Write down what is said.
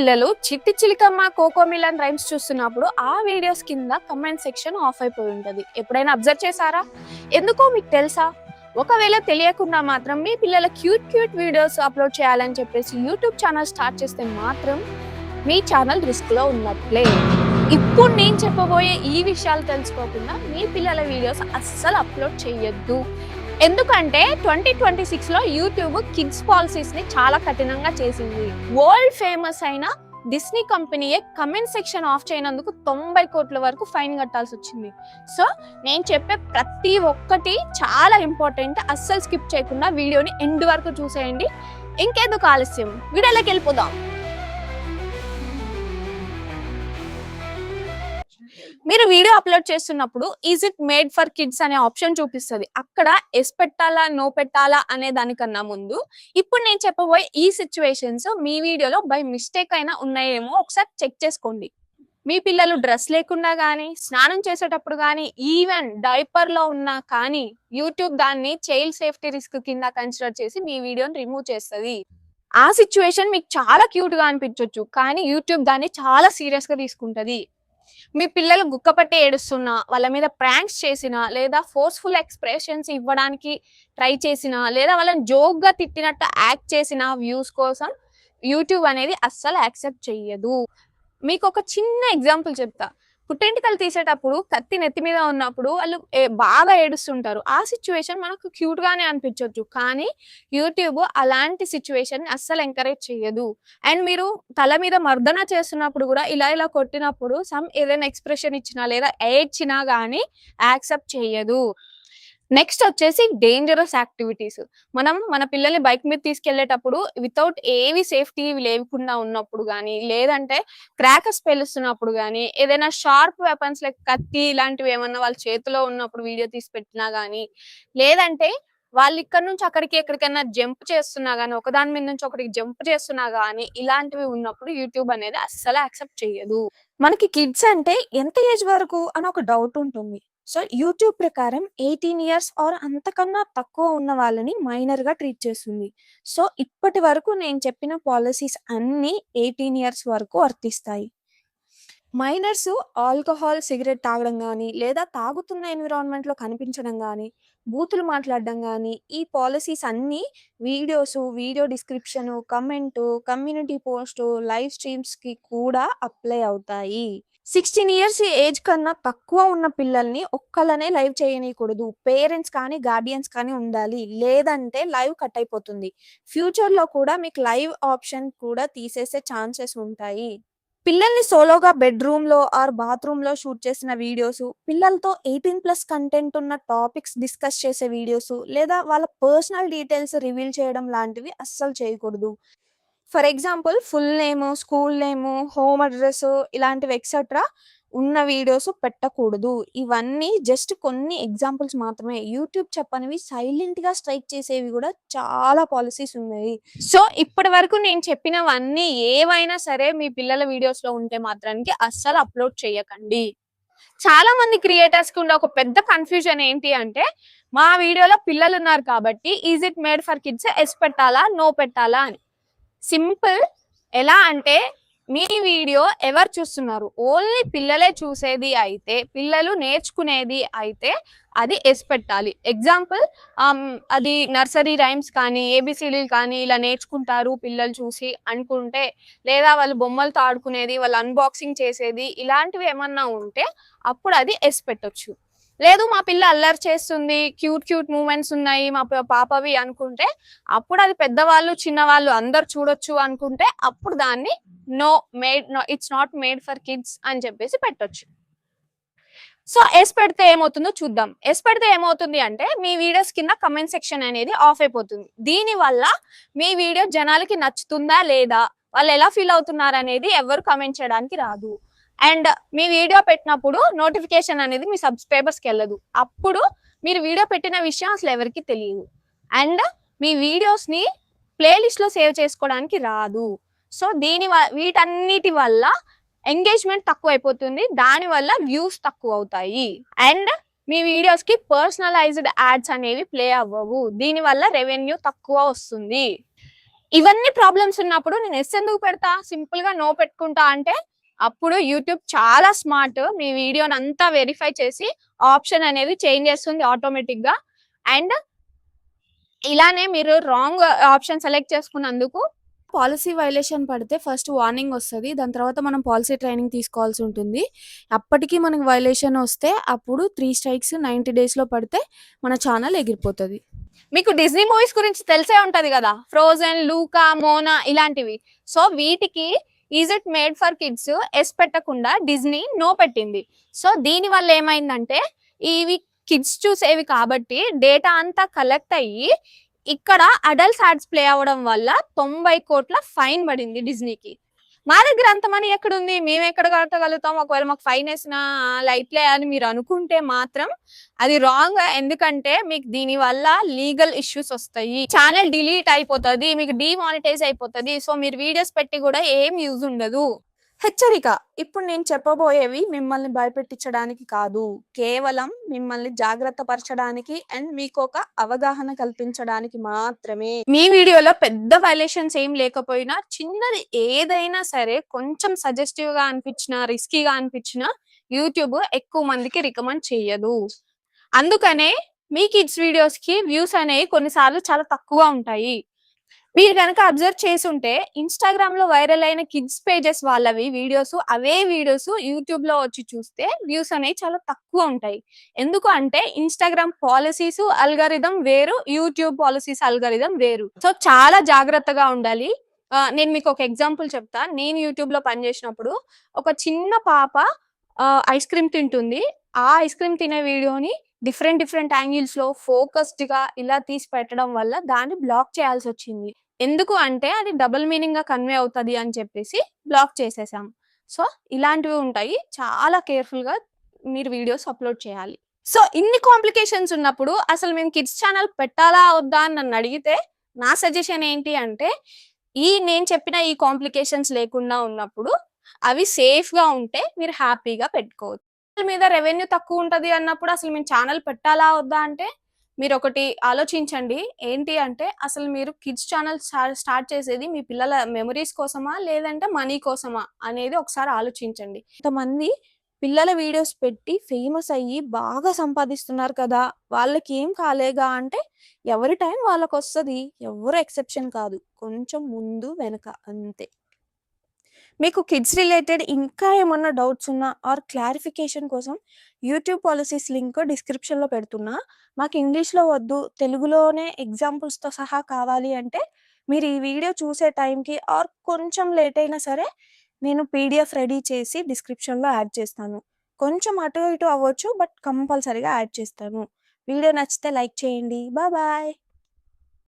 పిల్లలు చిట్టి చిలికమ్మ కోకోమిలన్ రైమ్స్ చూస్తున్నప్పుడు ఆ వీడియోస్ కింద కమెంట్ సెక్షన్ ఆఫ్ అయిపోయి ఉంటది. ఎప్పుడైనా అబ్జర్వ్ చేశారా? ఎందుకో మీకు తెలుసా? ఒకవేళ తెలియకుండా మాత్రం మీ పిల్లల క్యూట్ వీడియోస్ అప్లోడ్ చేయాలని చెప్పేసి యూట్యూబ్ ఛానల్ స్టార్ట్ చేస్తే మాత్రం మీ ఛానల్ రిస్క్ లో ఉన్నట్లే. ఇప్పుడు నేను చెప్పబోయే ఈ విషయాలు తెలుసుకోకుండా మీ పిల్లల వీడియోస్ అస్సలు అప్లోడ్ చేయొద్దు. ఎందుకంటే 2026 లో యూట్యూబ్ కిడ్స్ పాలసీస్ ని చాలా కఠినంగా చేసింది. వరల్డ్ ఫేమస్ అయిన డిస్నీ కంపెనీయే కమెంట్ సెక్షన్ ఆఫ్ చేయనందుకు 90 కోట్ల వరకు ఫైన్ కట్టాల్సి వచ్చింది. సో నేను చెప్పే ప్రతి ఒక్కటి చాలా ఇంపార్టెంట్. అస్సలు స్కిప్ చేయకుండా వీడియోని ఎండ్ వరకు చూసేయండి. ఇంకెందుకు ఆలస్యం, వీడియోలోకి వెళ్ళిపోదాం. మీరు వీడియో అప్లోడ్ చేస్తున్నప్పుడు is it made for kids అనే ఆప్షన్ చూపిస్తుంది. అక్కడ ఎస్ పెట్టాలా నో పెట్టాలా అనే దానికన్నా ముందు ఇప్పుడు నేను చెప్పబోయే ఈ సిచ్యువేషన్స్ మీ వీడియోలో బై మిస్టేక్ అయినా ఉన్నాయేమో ఒకసారి చెక్ చేసుకోండి. మీ పిల్లలు డ్రెస్ లేకుండా కానీ, స్నానం చేసేటప్పుడు కానీ, ఈవెన్ డైపర్ లో ఉన్నా కానీ యూట్యూబ్ దాన్ని చైల్డ్ సేఫ్టీ రిస్క్ కింద కన్సిడర్ చేసి మీ వీడియోని రిమూవ్ చేస్తుంది. ఆ సిచ్యువేషన్ మీకు చాలా క్యూట్ గా అనిపించవచ్చు, కానీ యూట్యూబ్ దాన్ని చాలా సీరియస్ గా తీసుకుంటది. మీ పిల్లలు గుక్కపట్టి ఏడుస్తున్నా, వాళ్ళ మీద ప్రాంక్స్ చేసినా, లేదా ఫోర్స్ఫుల్ ఎక్స్ప్రెషన్స్ ఇవ్వడానికి ట్రై చేసినా, లేదా వాళ్ళని జోక్ గా తిట్టినట్టు యాక్ట్ చేసిన వ్యూస్ కోసం యూట్యూబ్ అనేది అస్సలు యాక్సెప్ట్ చెయ్యదు. మీకు ఒక చిన్న ఎగ్జాంపుల్ చెప్తా. పుట్టెంటికలు తీసేటప్పుడు కత్తి నెత్తి మీద ఉన్నప్పుడు వాళ్ళు బాగా ఏడుస్తుంటారు. ఆ సిచ్యువేషన్ మనకు క్యూట్ గానే అనిపించవచ్చు, కానీ యూట్యూబ్ అలాంటి సిచ్యువేషన్ అస్సలు ఎంకరేజ్ చెయ్యదు. అండ్ మీరు తల మీద మర్దన చేస్తున్నప్పుడు కూడా ఇలా కొట్టినప్పుడు ఏదైనా ఎక్స్ప్రెషన్ ఇచ్చినా లేదా ఏడ్చినా గానీ యాక్సెప్ట్ చెయ్యదు. నెక్స్ట్ వచ్చేసి డేంజరస్ యాక్టివిటీస్. మనం మన పిల్లల్ని బైక్ మీద తీసుకెళ్లేటప్పుడు వితౌట్ ఏవి సేఫ్టీ లేకుండా ఉన్నప్పుడు కానీ, లేదంటే క్రాకర్స్ పేలుస్తున్నప్పుడు కానీ, ఏదైనా షార్ప్ వెపన్స్ లైక్ కత్తి ఇలాంటివి ఏమన్నా వాళ్ళ చేతిలో ఉన్నప్పుడు వీడియో తీసి పెట్టినా కానీ, లేదంటే వాళ్ళు ఇక్కడ నుంచి అక్కడికి ఎక్కడికైనా జంప్ చేస్తున్నా గానీ, ఒకదాని మీద నుంచి ఒకటికి జంప్ చేస్తున్నా గానీ, ఇలాంటివి ఉన్నప్పుడు యూట్యూబ్ అనేది అస్సలు యాక్సెప్ట్ చేయదు. మనకి కిడ్స్ అంటే ఎంత ఏజ్ వరకు అని ఒక డౌట్ ఉంటుంది. సో యూట్యూబ్ ప్రకారం 18 ఇయర్స్ ఆర్ అంతకన్నా తక్కువ ఉన్న వాళ్ళని మైనర్ గా ట్రీట్ చేస్తుంది. సో ఇప్పటి వరకు నేను చెప్పిన పాలసీస్ అన్ని 18 ఇయర్స్ వరకు వర్తిస్తాయి. మైనర్స్ ఆల్కహాల్ సిగరెట్ తాగడం కానీ, లేదా తాగుతున్న ఎన్విరాన్మెంట్ లో కనిపించడం కానీ, బూతులు మాట్లాడడం కానీ, ఈ పాలసీస్ అన్ని videos, video description, comment, community post, live streams కి కూడా అప్లై అవుతాయి. 16 ఇయర్స్ ఏజ్ కన్నా తక్కువ ఉన్న పిల్లల్ని ఒక్కళ్ళనే లైవ్ చేయనీయకూడదు. పేరెంట్స్ కానీ, గార్డియన్స్ కానీ ఉండాలి, లేదంటే లైవ్ కట్ అయిపోతుంది. ఫ్యూచర్ లో కూడా మీకు లైవ్ ఆప్షన్ కూడా తీసేసే ఛాన్సెస్ ఉంటాయి. పిల్లల్ని సోలోగా బెడ్రూమ్ లో ఆర్ బాత్రూమ్ లో షూట్ చేసిన వీడియోస్, పిల్లలతో 18+ కంటెంట్ ఉన్న టాపిక్స్ డిస్కస్ చేసే వీడియోస్, లేదా వాళ్ళ పర్సనల్ డీటెయిల్స్ రివీల్ చేయడం లాంటివి అస్సలు చేయకూడదు. For example full name, school name, home address ఇలాంటివి ఎక్సెట్రా ఉన్న వీడియోస్ పెట్టకూడదు. ఇవన్నీ జస్ట్ కొన్ని ఎగ్జాంపుల్స్ మాత్రమే. యూట్యూబ్ చెప్పనివి సైలెంట్ గా స్ట్రైక్ చేసేవి కూడా చాలా పాలసీస్ ఉన్నాయి. సో ఇప్పటి వరకు నేను చెప్పినవన్నీ ఏవైనా సరే మీ పిల్లల వీడియోస్ లో ఉంటే మాత్రానికి అస్సలు అప్లోడ్ చేయకండి. చాలా మంది క్రియేటర్స్ కి ఉండే ఒక పెద్ద కన్ఫ్యూజన్ ఏంటి అంటే, మా వీడియోలో పిల్లలు ఉన్నారు కాబట్టి is it made for kids, yes పెట్టాలా నో పెట్టాలా అని. సింపుల్. ఎలా అంటే, మీ వీడియో ఎవరు చూస్తున్నారు? ఓన్లీ పిల్లలే చూసేది అయితే, పిల్లలు నేర్చుకునేది అయితే అది ఎస్ పెట్టాలి. ఎగ్జాంపుల్, అది నర్సరీ రైమ్స్ కానీ, ఏబిసిడీలు కానీ ఇలా నేర్చుకుంటారు పిల్లలు చూసి అనుకుంటే, లేదా వాళ్ళు బొమ్మలతో ఆడుకునేది, వాళ్ళు అన్బాక్సింగ్ చేసేది, ఇలాంటివి ఏమన్నా ఉంటే అప్పుడు అది ఎస్ పెట్టొచ్చు. లేదు మా పిల్ల అల్లరి చేస్తుంది, క్యూట్ మూమెంట్స్ ఉన్నాయి మా పాపవి అనుకుంటే, అప్పుడు అది పెద్దవాళ్ళు చిన్నవాళ్ళు అందరు చూడొచ్చు అనుకుంటే, అప్పుడు దాన్ని no it's not made for kids అని చెప్పేసి పెట్టొచ్చు. సో ఎస్ పెడితే ఏమవుతుందో చూద్దాం. ఎస్ పెడితే ఏమవుతుంది అంటే, మీ వీడియోస్ కింద కమెంట్ సెక్షన్ అనేది ఆఫ్ అయిపోతుంది. దీని వల్ల మీ వీడియో జనాలకి నచ్చుతుందా లేదా, వాళ్ళు ఎలా ఫీల్ అవుతున్నారు అనేది ఎవరు కమెంట్ చేయడానికి రాదు. అండ్ మీ వీడియో పెట్టినప్పుడు నోటిఫికేషన్ అనేది మీ సబ్స్క్రైబర్స్కి వెళ్ళదు. అప్పుడు మీరు వీడియో పెట్టిన విషయం అసలు ఎవరికి తెలియదు. అండ్ మీ వీడియోస్ని ప్లేలిస్ట్ లో సేవ్ చేసుకోవడానికి రాదు. సో వీటన్నిటి వల్ల ఎంగేజ్మెంట్ తక్కువ అయిపోతుంది, దాని వల్ల వ్యూస్ తక్కువ అవుతాయి. అండ్ మీ వీడియోస్ కి పర్సనలైజ్డ్ యాడ్స్ అనేవి ప్లే అవ్వవు, దీని వల్ల రెవెన్యూ తక్కువ వస్తుంది. ఇవన్నీ ప్రాబ్లమ్స్ ఉన్నప్పుడు నేను ఎస్ ఎందుకు పెడతా? సింపుల్ గా నో పెట్టుకుంటా అంటే అప్పుడు యూట్యూబ్ చాలా స్మార్ట్. మీ వీడియోని అంతా వెరిఫై చేసి ఆప్షన్ అనేది చేంజ్ చేస్తుంది ఆటోమేటిక్ గా. అండ్ ఇలానే మీరు రాంగ్ ఆప్షన్ సెలెక్ట్ చేసుకున్నందుకు పాలసీ వైలేషన్ పడితే ఫస్ట్ వార్నింగ్ వస్తది. దాని తర్వాత మనం పాలసీ ట్రైనింగ్ తీసుకోవాల్సి ఉంటుంది. అప్పటికి మనకు వైలేషన్ వస్తే అప్పుడు 3 స్ట్రైక్స్ 90 డేస్‌లో పడితే మన ఛానల్ ఎగిరిపోతది. మీకు డిస్నీ మూవీస్ గురించి తెలిసే ఉంటది కదా! 'ఫ్రోజెన్', 'లూకా', 'మోనా' ఇలాంటివి. సో వీటికి is it made for kids yes పెట్టకుండా డిస్నీ నో పెట్టింది. సో దీనివల్ల ఏమైందంటే ఇవి కిడ్స్ చూసేవి కాబట్టి డేటా అంతా కలెక్ట్ అయ్యి ఇక్కడ అడల్ట్స్ యాడ్స్ ప్లే అవ్వడం వల్ల 90 కోట్ల ఫైన్ పడింది డిస్నీకి. మా దగ్గర అంత మనీ ఎక్కడుంది? మేము ఎక్కడ కట్టగలుగుతాం? ఒకవేళ మాకు ఫైన్ వేసినా లైట్లే అని మీరు అనుకుంటే మాత్రం అది రాంగ్. ఎందుకంటే మీకు దీని వల్ల లీగల్ ఇష్యూస్ వస్తాయి. ఛానల్ డిలీట్ అయిపోతది. మీకు డీమానిటైజ్ అయిపోతది. సో మీరు వీడియోస్ పెట్టి కూడా ఏం యూజ్ ఉండదు. హెచ్చరిక. ఇప్పుడు నేను చెప్పబోయేవి మిమ్మల్ని భయపెట్టించడానికి కాదు. కేవలం మిమ్మల్ని జాగ్రత్త పరచడానికి అండ్ మీకొక అవగాహన కల్పించడానికి మాత్రమే. మీ వీడియోలో పెద్ద వైలేషన్స్ ఏం లేకపోయినా చిన్నది ఏదైనా సరే కొంచెం సజెస్టివ్ గా అనిపించినా, రిస్కీగా అనిపించినా యూట్యూబ్ ఎక్కువ మందికి రికమెండ్ చేయదు. అందుకనే మీ కిడ్స్ వీడియోస్ కి వ్యూస్ అనేవి కొన్నిసార్లు చాలా తక్కువ ఉంటాయి. మీరు కనుక అబ్జర్వ్ చేసుంటే ఇన్‌స్టాగ్రామ్ లో వైరల్ అయిన కిడ్స్ పేజెస్ వాళ్ళవి వీడియోస్ అవే వీడియోస్ యూట్యూబ్ లో వచ్చి చూస్తే వ్యూస్ అనేవి చాలా తక్కువ ఉంటాయి. ఎందుకు అంటే ఇన్‌స్టాగ్రామ్ పాలసీస్ అల్గారిథం వేరు, యూట్యూబ్ పాలసీస్ అల్గారిథం వేరు. సో చాలా జాగ్రత్తగా ఉండాలి. నేను మీకు ఒక ఎగ్జాంపుల్ చెప్తా. నేను యూట్యూబ్ లో పనిచేసినప్పుడు ఒక చిన్న పాప ఐస్ క్రీమ్ తింటుంది. ఆ ఐస్ క్రీమ్ తినే వీడియోని డిఫరెంట్ యాంగిల్స్ లో ఫోకస్డ్ గా ఇలా తీసి పెట్టడం వల్ల దాన్ని బ్లాక్ చేయాల్సి వచ్చింది. ఎందుకు అంటే అది డబుల్ మీనింగ్ గా కన్వే అవుతది అని చెప్పేసి బ్లాక్ చేసేసాం. సో ఇలాంటివి ఉంటాయి. చాలా కేర్ఫుల్ గా మీరు వీడియోస్ అప్లోడ్ చేయాలి. సో ఇన్ని కాంప్లికేషన్స్ ఉన్నప్పుడు అసలు మేము కిడ్స్ ఛానల్ పెట్టాలా వద్దా అని నన్ను అడిగితే నా సజెషన్ ఏంటి అంటే నేను చెప్పిన ఈ కాంప్లికేషన్స్ లేకుండా ఉన్నప్పుడు అవి సేఫ్ గా ఉంటే మీరు హ్యాపీగా పెట్టుకోవచ్చు. మీద రెవెన్యూ తక్కువ ఉంటది అన్నప్పుడు అసలు మేము ఛానల్ పెట్టాలా వద్దా అంటే మీరు ఒకటి ఆలోచించండి. ఏంటి అంటే అసలు మీరు కిడ్స్ ఛానల్ స్టార్ట్ చేసేది మీ పిల్లల మెమరీస్ కోసమా లేదంటే మనీ కోసమా అనేది ఒకసారి ఆలోచించండి. కొంతమంది పిల్లల వీడియోస్ పెట్టి ఫేమస్ అయ్యి బాగా సంపాదిస్తున్నారు కదా, వాళ్ళకి ఏం కాలేగా అంటే ఎవరి టైం వాళ్ళకి వస్తుంది. ఎవరు ఎక్సెప్షన్ కాదు. కొంచెం ముందు వెనక అంతే. మీకు కిడ్స్ రిలేటెడ్ ఇంకా ఏమన్నా డౌట్స్ ఉన్నా ఆర్ క్లారిఫికేషన్ కోసం యూట్యూబ్ పాలసీస్ లింక్ డిస్క్రిప్షన్లో పెడుతున్నా. మాకు ఇంగ్లీష్లో వద్దు, తెలుగులోనే ఎగ్జాంపుల్స్తో సహా కావాలి అంటే మీరు ఈ వీడియో చూసే టైంకి ఆర్ కొంచెం లేట్ అయినా సరే నేను పీడిఎఫ్ రెడీ చేసి డిస్క్రిప్షన్లో యాడ్ చేస్తాను. కొంచెం అటు ఇటు అవ్వచ్చు, బట్ కంపల్సరీగా యాడ్ చేస్తాను. వీడియో నచ్చితే లైక్ చేయండి. బాయ్.